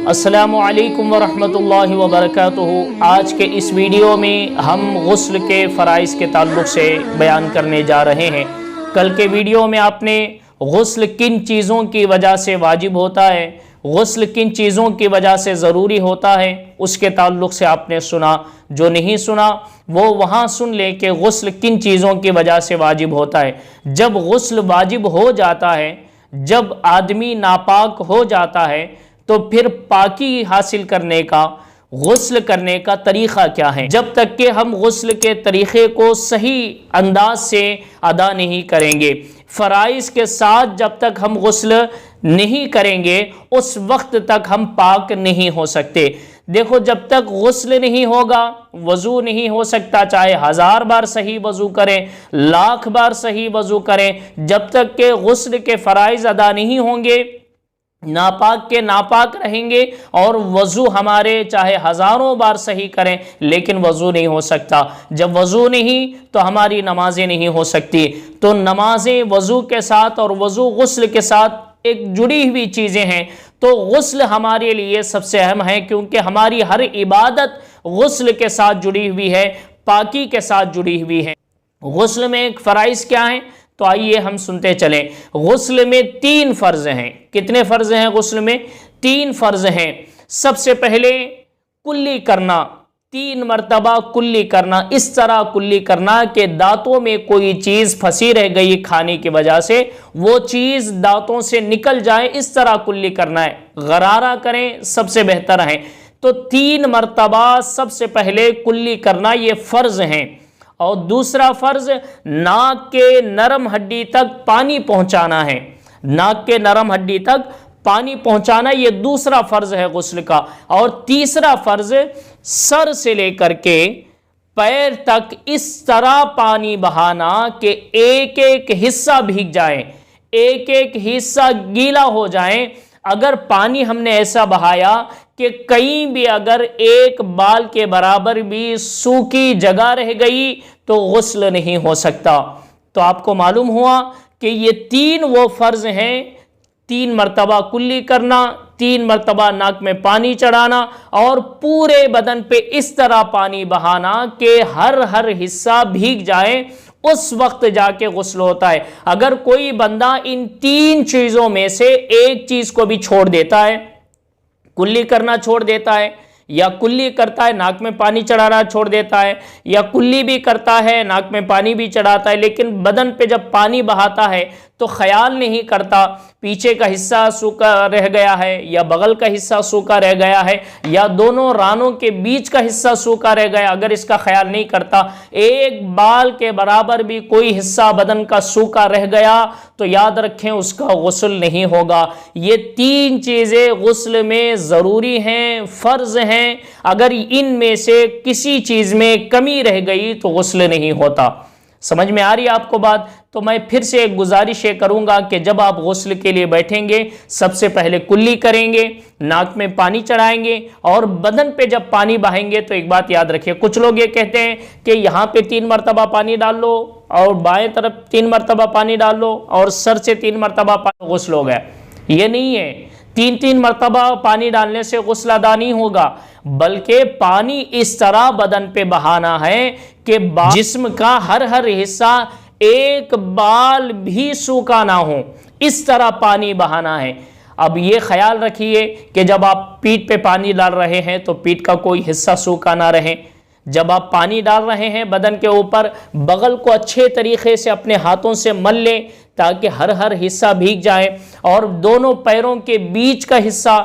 अस्सलामु अलैकुम वरहमतुल्लाहि वबरकातुहू। आज के इस वीडियो में हम गुस्ल के फ़राइज़ के ताल्लुक़ से बयान करने जा रहे हैं। कल के वीडियो में आपने गुस्ल किन चीज़ों की वजह से वाजिब होता है, गुस्ल किन चीज़ों की वजह से ज़रूरी होता है, उसके ताल्लुक़ से आपने सुना। जो नहीं सुना वो वहाँ सुन ले कि गुस्ल किन चीज़ों की वजह से वाजिब होता है। जब गुस्ल वाजिब हो जाता है, जब आदमी नापाक हो जाता है, तो फिर पाकी हासिल करने का, गुस्ल करने का तरीक़ा क्या है। जब तक कि हम गुस्ल के तरीक़े को सही अंदाज से अदा नहीं करेंगे, फ़राइज़ के साथ जब तक हम गुस्ल नहीं करेंगे, उस वक्त तक हम पाक नहीं हो सकते। देखो, जब तक गुस्ल नहीं होगा वज़ू नहीं हो सकता, चाहे 1000 बार सही वज़ू करें, लाख बार सही वज़ू करें। जब तक के गुस्ल के फ़राइज़ अदा नहीं होंगे, नापाक के नापाक रहेंगे और वज़ू हमारे चाहे 1000 बार सही करें, लेकिन वज़ू नहीं हो सकता। जब वज़ू नहीं तो हमारी नमाजें नहीं हो सकती। तो नमाजें वज़ू के साथ और वज़ू गुस्ल के साथ एक जुड़ी हुई चीज़ें हैं। तो गुस्ल हमारे लिए सबसे अहम है, क्योंकि हमारी हर इबादत गुस्ल के साथ जुड़ी हुई है, पाकी के साथ जुड़ी हुई है। गुस्ल में एक फ़राइज़ क्या है, तो आइए हम सुनते चलें। गुस्ल में 3 फ़र्ज़ हैं। कितने फ़र्ज़ हैं गुस्ल में? 3 फ़र्ज़ हैं। सबसे पहले कुल्ली करना, 3 मरतबा कुल्ली करना। इस तरह कुल्ली करना कि दांतों में कोई चीज़ फंसी रह गई खाने की वजह से, वो चीज़ दांतों से निकल जाए, इस तरह कुल्ली करना है। गरारा करें सबसे बेहतर है। तो 3 मरतबा सबसे पहले कुल्ली करना, ये फ़र्ज़ हैं। और दूसरा फ़र्ज़ नाक के नरम हड्डी तक पानी पहुंचाना है। नाक के नरम हड्डी तक पानी पहुंचाना, ये दूसरा फ़र्ज़ है गुस्ल का। और तीसरा फ़र्ज़ सर से लेकर के पैर तक इस तरह पानी बहाना कि एक एक हिस्सा भीग जाए, एक एक हिस्सा गीला हो जाए। अगर पानी हमने ऐसा बहाया कि कहीं भी अगर एक बाल के बराबर भी सूखी जगह रह गई तो गुस्ल नहीं हो सकता। तो आपको मालूम हुआ कि ये 3 वो फ़र्ज़ हैं। 3 मरतबा कुल्ली करना, 3 मरतबा नाक में पानी चढ़ाना और पूरे बदन पे इस तरह पानी बहाना कि हर हिस्सा भीग जाए, उस वक्त जाके गुस्ल होता है। अगर कोई बंदा इन 3 चीज़ों में से एक चीज़ को भी छोड़ देता है, कुल्ली करना छोड़ देता है, या कुल्ली करता है नाक में पानी चढ़ाना छोड़ देता है, या कुल्ली भी करता है नाक में पानी भी चढ़ाता है, लेकिन बदन पे जब पानी बहाता है तो ख्याल नहीं करता पीछे का हिस्सा सूखा रह गया है या बगल का हिस्सा सूखा रह गया है या दोनों रानों के बीच का हिस्सा सूखा रह गया, अगर इसका ख्याल नहीं करता, एक बाल के बराबर भी कोई हिस्सा बदन का सूखा रह गया, तो याद रखें उसका गुस्ल नहीं होगा। ये 3 चीज़ें गुस्ल में ज़रूरी हैं, फ़र्ज़ हैं। अगर इनमें से किसी चीज़ में कमी रह गई तो गुस्ल नहीं होता। समझ में आ रही है आपको बात? तो मैं फिर से एक गुजारिश ये करूंगा कि जब आप गुस्ल के लिए बैठेंगे, सबसे पहले कुल्ली करेंगे, नाक में पानी चढ़ाएंगे और बदन पे जब पानी बहाएंगे तो एक बात याद रखिए, कुछ लोग ये कहते हैं कि यहाँ पे 3 मरतबा पानी डाल लो और बाएं तरफ 3 मरतबा पानी डाल लो और सर से 3 मरतबा पानी, गुस्ल हो गया। ये नहीं है। 3 मरतबा पानी डालने से गुस्ल अदा नहीं होगा, बल्कि पानी इस तरह बदन पे बहाना है कि जिस्म का हर हिस्सा, एक बाल भी सूखा ना हो, इस तरह पानी बहाना है। अब ये ख्याल रखिए कि जब आप पीठ पे पानी डाल रहे हैं तो पीठ का कोई हिस्सा सूखा ना रहे। जब आप पानी डाल रहे हैं बदन के ऊपर, बगल को अच्छे तरीके से अपने हाथों से मल लें ताकि हर हिस्सा भीग जाए। और दोनों पैरों के बीच का हिस्सा,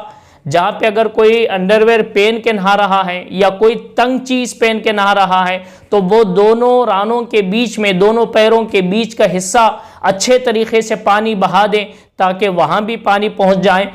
जहाँ पे अगर कोई अंडरवेयर पहन के नहा रहा है या कोई तंग चीज़ पहन के नहा रहा है, तो वो दोनों रानों के बीच में, दोनों पैरों के बीच का हिस्सा अच्छे तरीके से पानी बहा दें ताकि वहाँ भी पानी पहुँच जाए।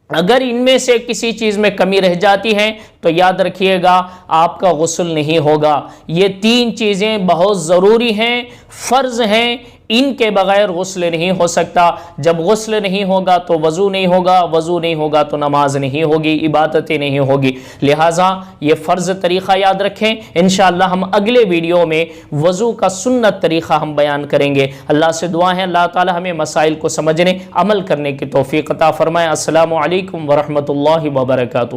अगर इनमें से किसी चीज़ में कमी रह जाती है तो याद रखिएगा आपका गुस्ल नहीं होगा। ये 3 चीज़ें बहुत ज़रूरी हैं, फ़र्ज़ हैं, इनके बगैर गुस्ल नहीं हो सकता। जब गुस्ल नहीं होगा तो वज़ू नहीं होगा, वज़ू नहीं होगा तो नमाज नहीं होगी, इबादतें नहीं होगी। लिहाजा ये फ़र्ज़ तरीक़ा याद रखें। इंशाअल्लाह हम अगले वीडियो में वज़ू का सुन्नत तरीक़ा हम बयान करेंगे। अल्लाह से दुआ है अल्लाह ताला हमें मसाइल को समझने, अमल करने की तौफ़ीक़ अता फ़रमाए। अस्सलामु अलैकुम व रहमतुल्लाहि व बरकातुहू।